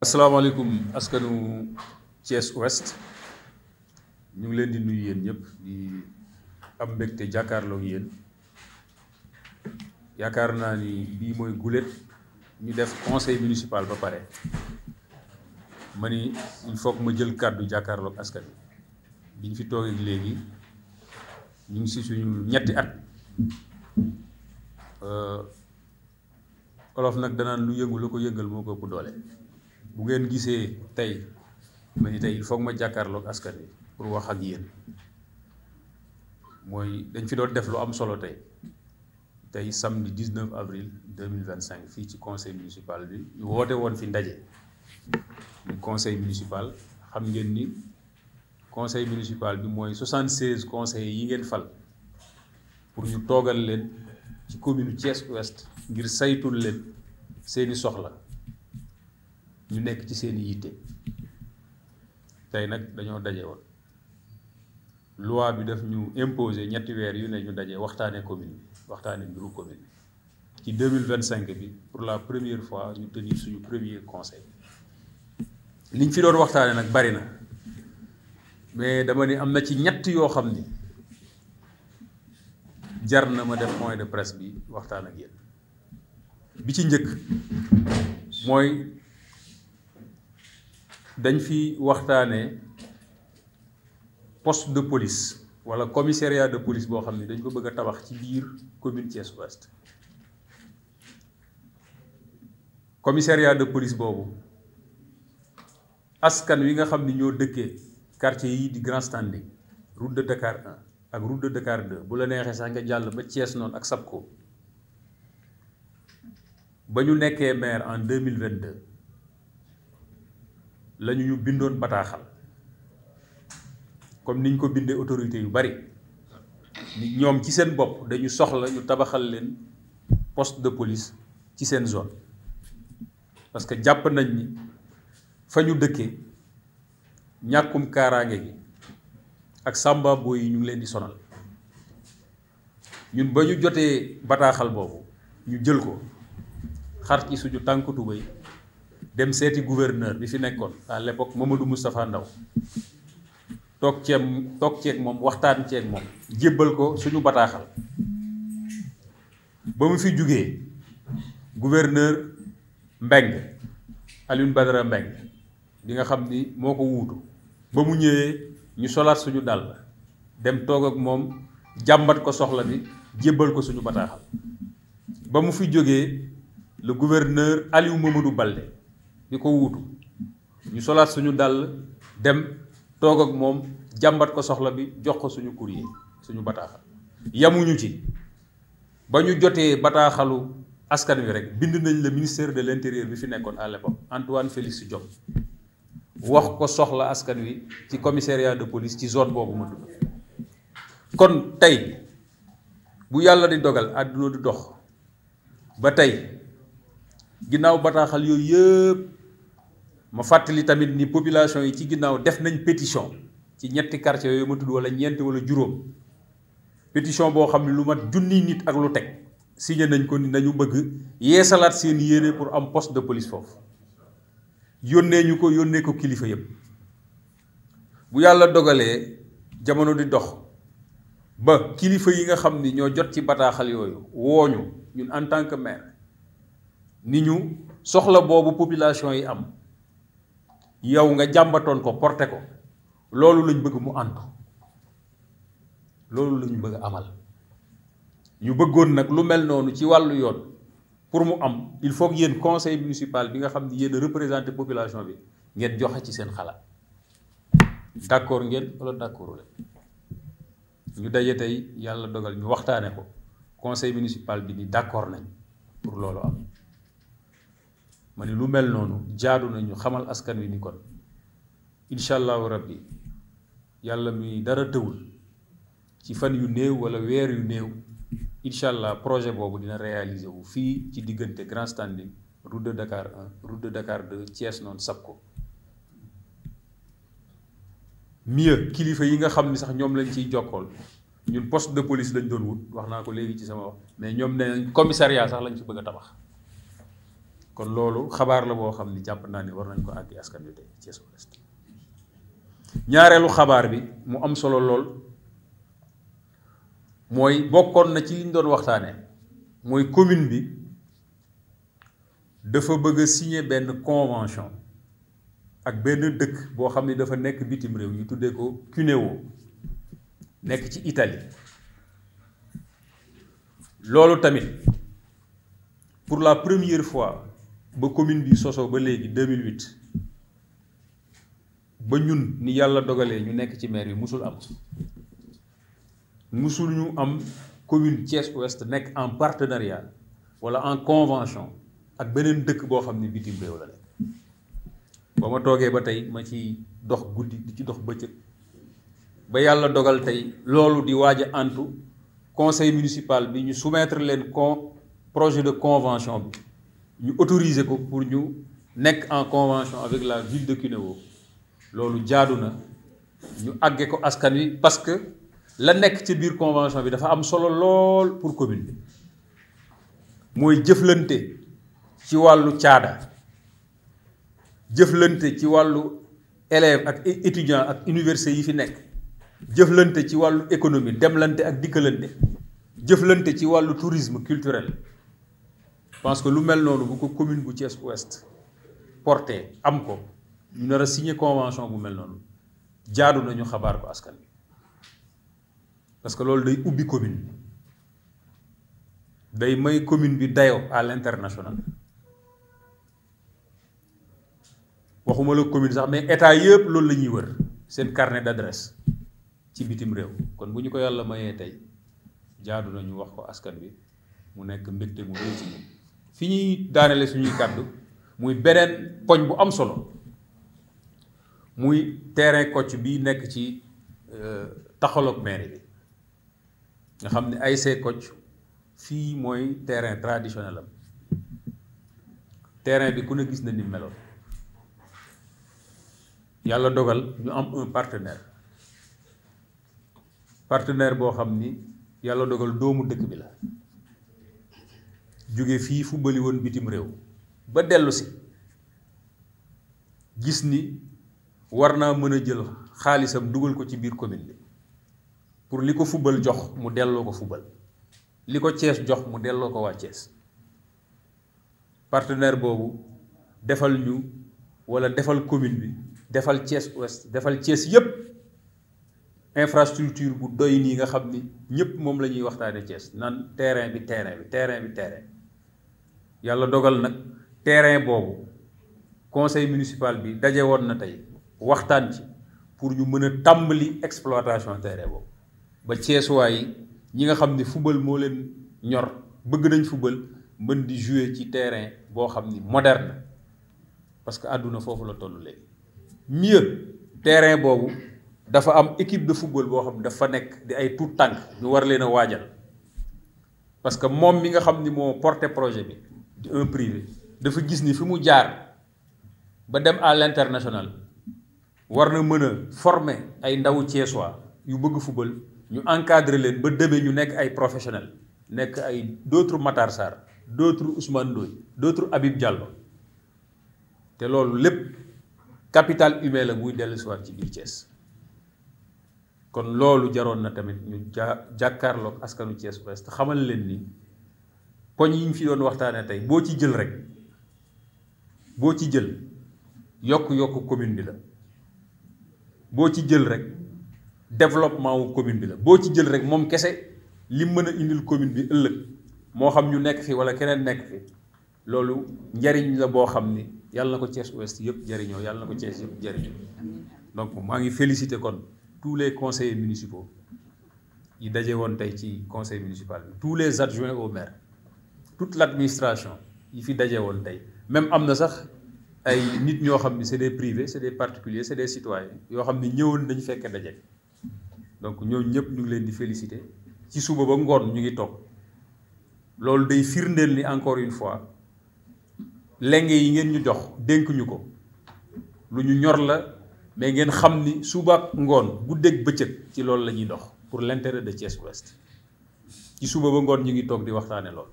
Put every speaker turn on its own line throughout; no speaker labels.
asalaamaaleykum askanu Thiès Ouest ñu ngi leen di nuyu yéen ñëpp di am mbégte jàkkaarloo ak yéen yaakaar naa ni bii mooy gulet ñu def conseil municipal ba pare ma ni il faut que ma jël kàddu jàkkaarloo ak askan bi ñu fi toogee léegi ñu ngi si suñu ñetti at olof nag danaan lu yëngu la ko yëngal moo ko ëpp doole. bu ngeen gisee tey ma ni tey il faut que ma jàkkaarloog askan wi pour wax ak yéen mooy dañ fi doon def lu am solo tey samedi 19 avril 2025 fii ci conseil municipal bi ñu woote woon fi ndaje ñu conseil municipal xam ngeen ni conseil municipal bi mooy 76 conseillers yi ngeen fal pour ñu toogal leen ci commune Thiès Ouest ngir saytul leen seeni soxla ñu nekk ci seeni yitte tey nag dañoo daje woon loi bi daf ñu imposer ñetti weer yu ne ñu daje waxtaanee commune bi waxtaanee mbiru commune bi ci 2025 bi pour la première fois ñu tenir suñu premier conseil liñ fi doon waxtaanee nag bari na mais dama ni am na ci ñett yoo xam ni jar na ma def point de presse bi waxtaan ak yéen bi ci njëkk mooy dañ fi waxtaanee poste de police wala commissariat de police boo xam ne dañ ko bëgg a tabax ci biir commune Thiès Ouest commissariat de police boobu askan wi nga xam ni ñoo dëkkee quartier yi di Grand Standing route de Dakar 1 ak route de Dakar 2 bu la neexee sax nga jàll ba Thiès noonu ak Sapco ba ñu nekkee maire en 2022 lañu ñu bindoon bataaxal comme niñ ko bindee autorité yu bari ni ñoom ci seen bopp dañu soxla ñu tabaxal leen poste de police ci seen zone parce que jàpp nañ ni fa ñu dëkkee ñàkkum kaaraange gi ak sàmba booy yi ñu ngi leen di sonal ñun ba ñu jotee bataaxal boobu ñu jël ko xar ci suñu tànk tubéy dem seeti gouverneur bi fi nekkoon à l'époque Mamadou Moustapha Ndaw toog ceeg moom waxtaan ceeg moom jébbal ko suñu bataaxal ba mu fi jugee gouverneur Mbeng Alioune Badara Mbeng bi nga xam ni moo ko wuutu ba mu ñëwee ñu solaat suñu dàll dem toog ak moom jàmbat ko soxla bi jébbal ko suñu bataaxal ba mu fi jógee le gouverneur Aliou Mamadou Balde bi ko wuutu ñu solaat suñu dàll dem toog ak moom jàmbat ko soxla bi jox ko suñu courrier suñu bataaxal yamuñu ci ba ñu jotee bataaxalu askan wi rek bind nañ le ministère de l'intérieur bi fi nekkoon à l'époque Antoine Félix Diome wax ko soxla askan wi ci commissariat de police ci zone boobu ma tudd kon tey bu yàlla di dogal àdduna di dox ba tey ginnaaw bataaxal yooyu yëpp ma fàttali tamit ni population yi ci ginnaaw def nañ pétition ci ñetti quartier yooyu ma tudd wala ñeent wala juróom pétition boo xam ne lu mat junniy nit ak lu teg signé nañ ko ni nañu bëgg yeesalaat seen yéene pour am poste de police foofu yónnee ko kilifa yëpp bu yàlla dogalee jamono di dox ba kilifa yi nga xam ni ñoo jot ci bataaxal yooyu wooñu ñun en tant que maire ni ñu soxla boobu population yi am yow nga jàmbatoon ko porté ko loolu lañ bëgg mu ànd loolu lañu bëgg a amal ñu bëggoon nag lu mel noonu ci wàllu yoon pour mu am il faut que yéen conseil municipal bi nga xam ni yéen a représenté population bi ngeen joxe ci seen xalaat d'accord ngeen wala d'accordu leen ñu daje tey yàlla dogal ñu waxtaane ko conseil municipal bi ni d'accord nañ pour loolu am ma ni lu mel noonu jaadu nañu xamal askan wi ni kon incha allahu rabbi yàlla mi dara tëwul ci fan yu néew wala weer yu néew incha allah projet boobu dina réaliser wu fii ci diggante Grand Standing route de Dakar 1 route de Dakar 2 Thiès noonu Sapco mieux kilifa yi nga xam ni sax ñoom lañ ciy jokkool ñun poste de police lañ doon wut wax naa ko léegi ci sama wax mais ñoom nee nañ commissariat sax lañ ci bëgg a tabax kon loolu xabaar la boo xam ni jàpp naa ni war nañ ko àggi askan wi tey Thiès Ouest. ñaareelu xabaar bi mu am solo lool mooy bokkoon na ci liñ doon waxtaane mooy commune bi dafa bëgg a signer benn convention ak benn dëkk boo xam ni dafa nekk bitim réew ñu tuddee ko Cuneo nekk ci Italie. loolu tamit pour la première fois ba commune bi sosoo ba léegi 2008 ba ñun ni yàlla dogalee ñu nekk ci maire yi musul ñu am commune Thiès Ouest nekk en partenariat wala en convention ak beneen dëkk boo xam ne bitim réew la nekk. ba ma toogee ba tey ma ci dox guddi di ci dox bëccëg ba yàlla dogal tey loolu di waaj a antu conseil municipal bi ñu soumettre leen projet de convention bi ñu autoriser ko pour ñu nekk en convention avec la ville de Cuneo. loolu jaadu na ñu àgge ko askan wi parce que la nekk ci biir convention bi dafa am solo lool pour commune bi mooy jëflante ci wàllu caada jëflante ci wàllu élèves ak étudiants ak université yi fi nekk jëflante ci wàllu économie demlante ak dikkalante jëflante ci wàllu tourisme culturel. parce que lu mel noonu bu ko commune bu Thiès Ouest porté am ko ñu nar a signé convention bu mel noonu jaadu nañu xabaar ko askan bi parce que loolu day ubbi commune bi day may commune bi dayoo à l'international. waxuma la commune sax mais état yëpp loolu la ñuy wër seen carnet d'adresse ci bitim réew. kon bu ñu ko yàlla mayee tey jaadu nañu wax ko askan bi mu nekk mbégte mu rëy ci ñun. fi ñuy daanele suñuy kàddu muy beneen poñ bu am solo muy terrain Kocc bi nekk ci taxaloog mairie bi nga xam ne ASC Kocc fii mooy terrain traditionnel am. terrain bi ku ne gis na ni meloon yàlla dogal ñu am un partenaire boo xam ni yàlla dogal doomu dëkk bi la jóge fii fu bëli woon bitim réew ba dellu si gis ni war naa mën a jël xaalisam dugal ko ci biir commune bi pour li ko fubal jox mu delloo ko fubal li ko Thiès jox mu delloo ko waa Thiès. partenaire boobu defal ñu wala defal commune bi defal Thiès Ouest defal Thiès yépp infrastructure bu doy nii nga xam ni ñépp moom la ñuy waxtaane Thiès naan terrain bi yàlla dogal nag terrain boobu conseil municipal bi daje woon na tey waxtaan ci pour ñu mën a tàmbali exploitation terrain boobu ba Thiessois yi ñi nga xam ni football moo leen ñor bëgg nañ football mën di jouer ci terrain boo xam ni moderne parce que àdduna foofu la toll léegi. mieux terrain boobu dafa am équipe de football boo xam ne dafa nekk di ay tout tànk ñu war leen a waajal parce que moom mi nga xam ni moo porté projet bi di un privé dafa gis ni fi mu jaar ba dem à l'international war na mën a former ay ndawu Thiessois yu bëgg football ñu encadrer leen ba demee ñu nekk ay professionnels nekk ay d'autres Matar Sarr d'autres Ousmane Ndoye d'autres Habib Diallo te loolu lépp capital humain la buy dellusiwaat ci biir Thiès. kon loolu jaroon na tamit ñu jàkkaarloog askanu Thiès Ouest xamal leen ni poñ yi ñu fi doon waxtaanee tey boo ci jël yokk commune bi la boo ci jël rek développement wu commune bi la boo ci jël rek moom kese li mën a indil commune bi ëllëg moo xam ñu nekk fi wala keneen nekk fi loolu njariñ la boo xam ni yàlla na ko Thiès Ouest yëpp jariñoo yàlla na ko Thiès yëpp jariñoo donc maa ngi féliciter kon tous les conseillers municipaux yi daje woon tey ci conseil municipal bi tous les adjoints au maire toute l'administration yi fi daje woon tey même am na sax ay nit ñoo xam ni c'est des privés c'est des particuliers c'est des citoyens yoo xam ni ñëwoon dañu fekkee daje donc ñooñu ñëpp ñu ngi leen di féliciter ci suba ba ngoon ñu ngi toog loolu day firndeel ni encore une fois lenge yi ngeen ñu jox dénk ñu ko lu ñu ñor la mais ngeen xam ni suba ak ngoon guddeeg bëccëg ci loolu la ñuy dox pour l'intérêt de Thiès Ouest ci suba ba ngoon ñu ngi toog di waxtaane lool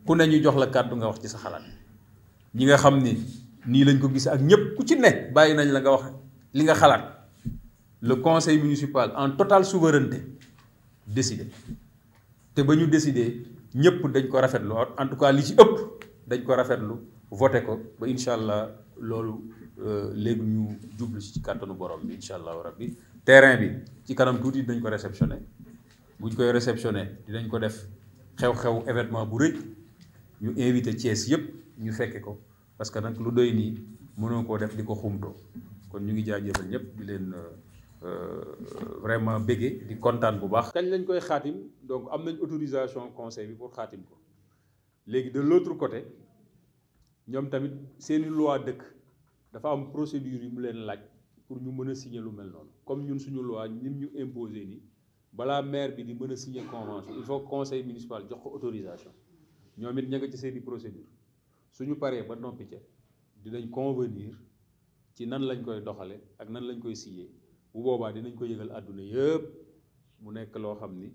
ku ne ñu jox la kàddu nga wax ci sa xalaat ñi nga xam ni nii lañ ko gis ak ñëpp ku ci ne bàyyi nañ la nga wax li nga xalaat le conseil municipal en totale souveraineté décidé te ba ñu décidé ñëpp dañ ko rafetlu en tout cas li ci ëpp dañ ko rafetlu voté ko ba incha allah loolu léegi ñu jublu ci kàttanu borom bi incha allahu rabbi terrain bi ci kanam tuuti dañ ko réceptionné buñ koy réceptionné dinañ ko def xew-xew événement bu rëy ñu invité Thiès yëpp ñu fekke ko parce que nag lu doy nii mënoo koo def di ko xumtoo kon ñu ngi jaajëfal ñëpp di leen vraiment béggee di kontaan bu baax. kañ lañ koy xaatim donc am nañ autorisation conseil bi pour xaatim ko léegi de l'autre côté ñoom tamit seeni loi dëkk dafa am procédure yu mu leen laaj pour ñu mën a signer lu mel noonu comme ñun suñu loi ñim ñu imposé nii balaa maire bi di mën a signer convention il faut conseil municipal jox ko autorisation ñoom it ña nga ci seeni procédure suñu paree ba noppi ca dinañ convenir ci nan lañ koy doxale ak nan lañ koy signer bu boobaa dinañ ko yëgal àdduna yëpp mu nekk loo xam ni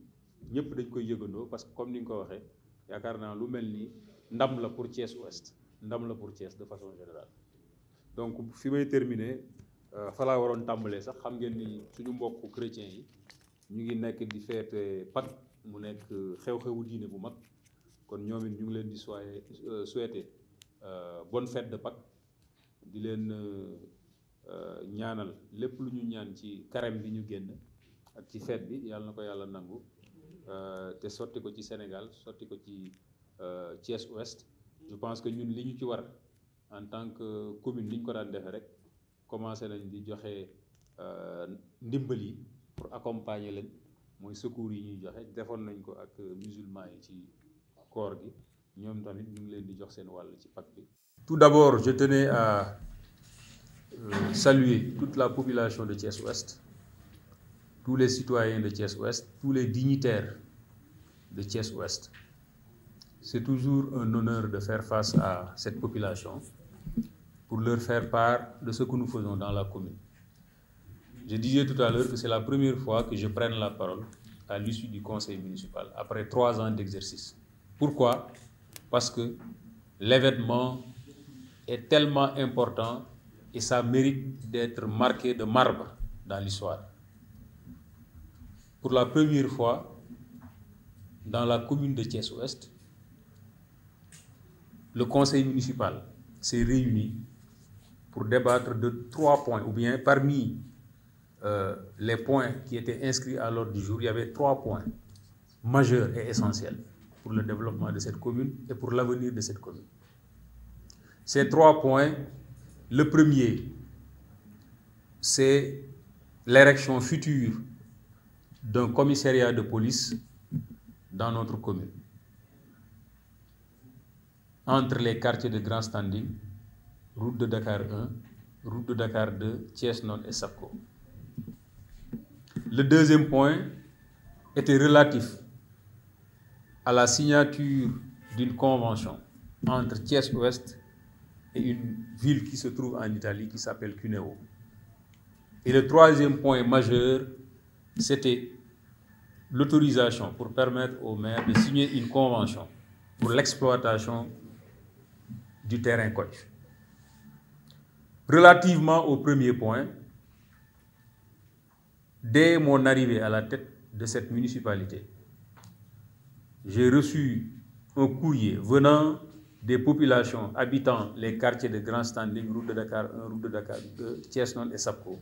ñëpp dañ koy yëgandoo parce que comme ni nga ko waxee yaakaar naa lu mel ni ndam la pour Thiès Ouest ndam la pour Thiès de façon générale. donc fi may terminer fa laa waroon tàmbalee sax xam ngeen ni suñu mbokku chrétiens yi ñu ngi nekk di feete Pâques mu nekk xew-xewu diine bu mag kon ñoom it ñu ngi leen di souhaiter bonne fête de Pâques di leen ñaanal lépp lu ñu ñaan ci carême bi ñu génn ak ci fête bi yàlla na ko yàlla nangu te sotti ko ci Sénégal sotti ko ci Thiès Ouest. je pense que ñun li ñu ci war en tant que commune li ñu ko daan defee rek commencé nañ di joxe ndimbal yi pour accompagner leen mooy secours yi ñuy joxe defoon nañ ko ak musulmans yi ci koor gi ñoom tamit ñu ngi leen di jox seen wàll ci Pâques bi. tout d'abord je tenais à saluer toute la population de Thiès Ouest, tous les citoyens de Thiès Ouest, tous les dignitaires de Thiès Ouest. C'est toujours un honneur de faire face à cette population pour leur faire part de ce que nous faisons dans la commune. Je disais tout à l'heure que c'est la première fois que je prenne la parole à l'issue du conseil municipal, après 3 ans d'exercice. Pourquoi? Parce que l'événement est tellement important et ça mérite d'être marqué de marbre dans l'histoire. Pour la première fois, dans la commune de Thiès-Ouest, le conseil municipal s'est réuni pour débattre de 3 points, ou bien parmi les points qui étaient inscrits à l'ordre du jour, il y avait 3 points majeurs et essentiels pour le développement de cette commune et pour l'avenir de cette commune. Ces 3 points, le premier, c'est l'érection future d'un commissariat de police dans notre commune, entre les quartiers de grand standing, route de Dakar 1, route de Dakar 2, Thiès Nord et Sapco. Le deuxième point était relatif à la signature d'une convention entre Thiès Ouest et une ville qui se trouve en Italie qui s'appelle Cuneo. Et le troisième point majeur, c'était l'autorisation pour permettre au maire de signer une convention pour l'exploitation du terrain coach. Relativement au premier point, dès mon arrivée à la tête de cette municipalité, j'ai reçu un courrier venant des populations habitant les quartiers de grand standing, route de Dakar 1, route de Dakar 2, Thiès Nord et Sapco,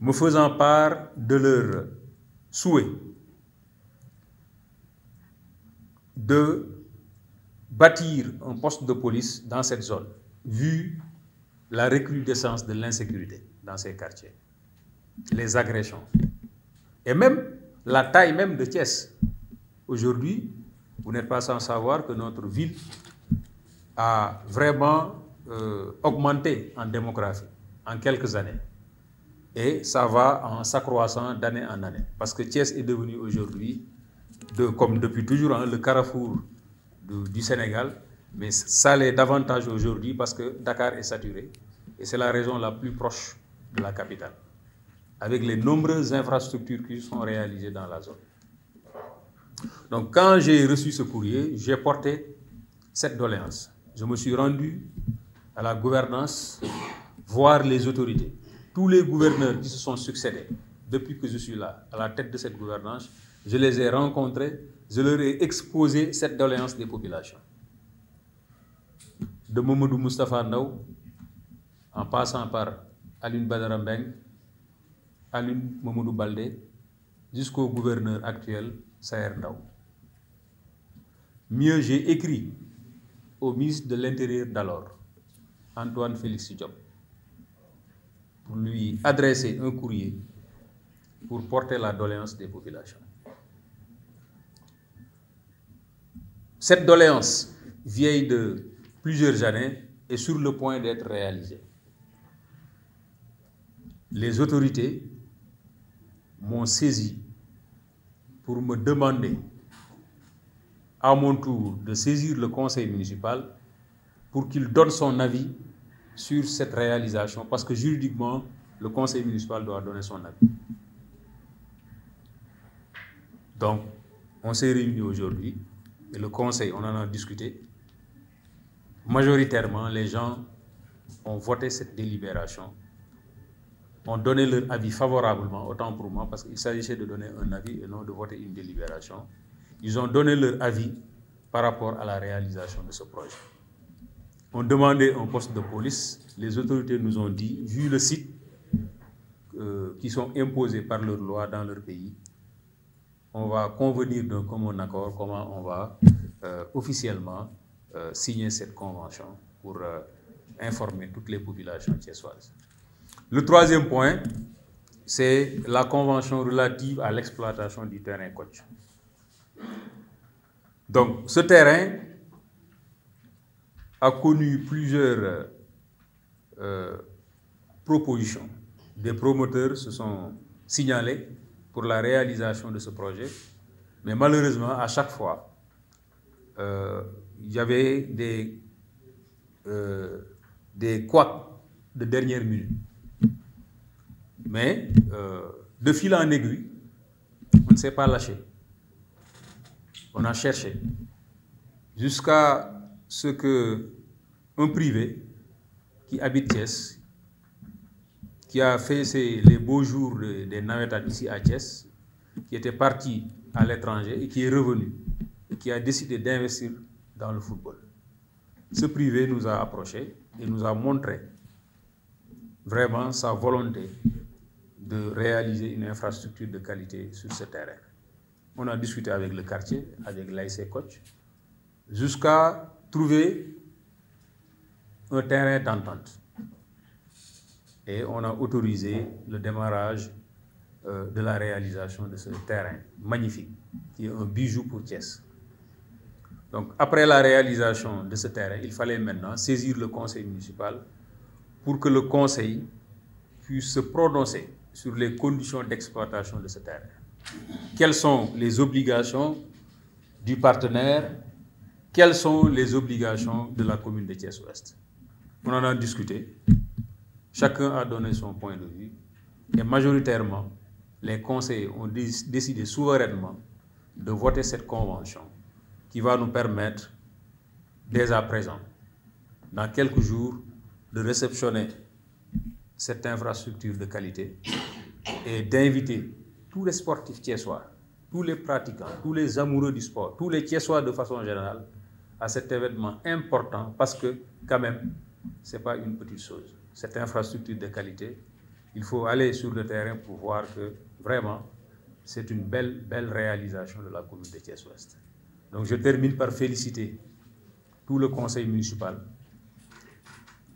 me faisant part de leur souhait de bâtir un poste de police dans cette zone, vu la recrudescence de l'insécurité dans ces quartiers, les agressions, et même la taille même de Thiès. Aujourd'hui, vous n'êtes pas sans savoir que notre ville a vraiment augmenté en démographie en quelques années. Et ça va en s'accroissant d'année en année. Parce que Thiès est devenu aujourd'hui, comme depuis toujours, le carrefour du Sénégal. Mais ça l'est davantage aujourd'hui parce que Dakar est saturé. Et c'est la région la plus proche de la capitale, avec les nombreuses infrastructures qui sont réalisées dans la zone. Donc quand j'ai reçu ce courrier, j'ai porté cette doléance. Je me suis rendu à la gouvernance, voir les autorités. Tous les gouverneurs qui se sont succédés depuis que je suis là, à la tête de cette gouvernance, je les ai rencontrés, je leur ai exposé cette doléance des populations. De Mamadou Moustapha Ndaw, en passant par Alioune Badara Mbengue, Alioune Mamadou Baldé, jusqu'au gouverneur actuel, Saër Ndaw. Mieux, j'ai écrit au ministre de l'Intérieur d'alors, Antoine Félix Diop, pour lui adresser un courrier pour porter la doléance des populations. Cette doléance, vieille de plusieurs années, est sur le point d'être réalisée. Les autorités m'ont saisi pour me demander à mon tour de saisir le conseil municipal pour qu'il donne son avis sur cette réalisation, parce que juridiquement, le conseil municipal doit donner son avis. Donc, on s'est réunis aujourd'hui et le conseil, on en a discuté. Majoritairement, les gens ont voté cette délibération, ont donné leur avis favorablement, autant pour moi, parce qu'il s'agissait de donner un avis et non de voter une délibération. Ils ont donné leur avis par rapport à la réalisation de ce projet. On demandait un poste de police. Les autorités nous ont dit, vu le site qui sont imposés par leur loi dans leur pays, on va convenir d'un commun accord comment on va officiellement signer cette convention pour informer toutes les populations thiessoises. Le troisième point, c'est la convention relative à l'exploitation du terrain Kocc. Donc, ce terrain a connu plusieurs propositions. Des promoteurs se sont signalés pour la réalisation de ce projet, mais malheureusement, à chaque fois, il y avait des couacs de dernière minute. Mais de fil en aiguille, on ne s'est pas lâché. On a cherché jusqu'à ce qu'un privé qui habite Thiès, qui a fait les beaux jours des navétanes ici à Thiès, qui était parti à l'étranger et qui est revenu, et qui a décidé d'investir dans le football. Ce privé nous a approchés et nous a montré vraiment sa volonté de réaliser une infrastructure de qualité sur ce terrain. On a discuté avec le quartier, avec l'ASC Kocc, jusqu'à trouver un terrain d'entente. Et on a autorisé le démarrage de la réalisation de ce terrain magnifique, qui est un bijou pour Thiès. Donc, après la réalisation de ce terrain, il fallait maintenant saisir le conseil municipal pour que le conseil puisse se prononcer sur les conditions d'exploitation de ce terrain. Quelles sont les obligations du partenaire? Quelles sont les obligations de la commune de Thiès-Ouest? On en a discuté. Chacun a donné son point de vue. Et majoritairement, les conseillers ont décidé souverainement de voter cette convention qui va nous permettre, dès à présent, dans quelques jours, de réceptionner cette infrastructure de qualité et d'inviter tous les sportifs thiessois, tous les pratiquants, tous les amoureux du sport, tous les thiessois de façon générale, à cet événement important, parce que, quand même, ce n'est pas une petite chose. Cette infrastructure de qualité, il faut aller sur le terrain pour voir que, vraiment, c'est une belle réalisation de la commune de Thiès-Ouest. Donc, je termine par féliciter tout le conseil municipal,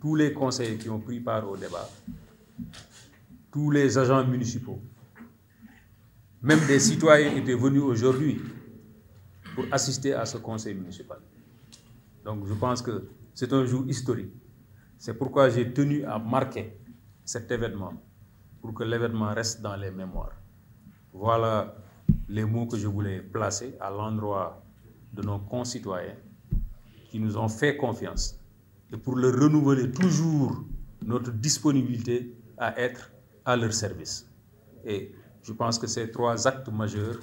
tous les conseillers qui ont pris part au débat, tous les agents municipaux, même des citoyens étaient venus aujourd'hui pour assister à ce conseil municipal. Donc je pense que c'est un jour historique. C'est pourquoi j'ai tenu à marquer cet événement, pour que l'événement reste dans les mémoires. Voilà les mots que je voulais placer à l'endroit de nos concitoyens qui nous ont fait confiance, et pour leur renouveler toujours notre disponibilité à être à leur service. Et je pense que ces trois actes majeurs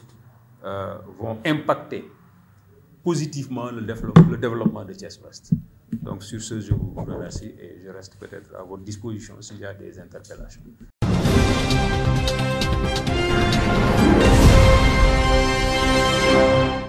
vont impacter positivement le développement de Thiès-Ouest. Donc sur ce, je vous remercie et je reste peut-être à votre disposition s'il y a des interpellations.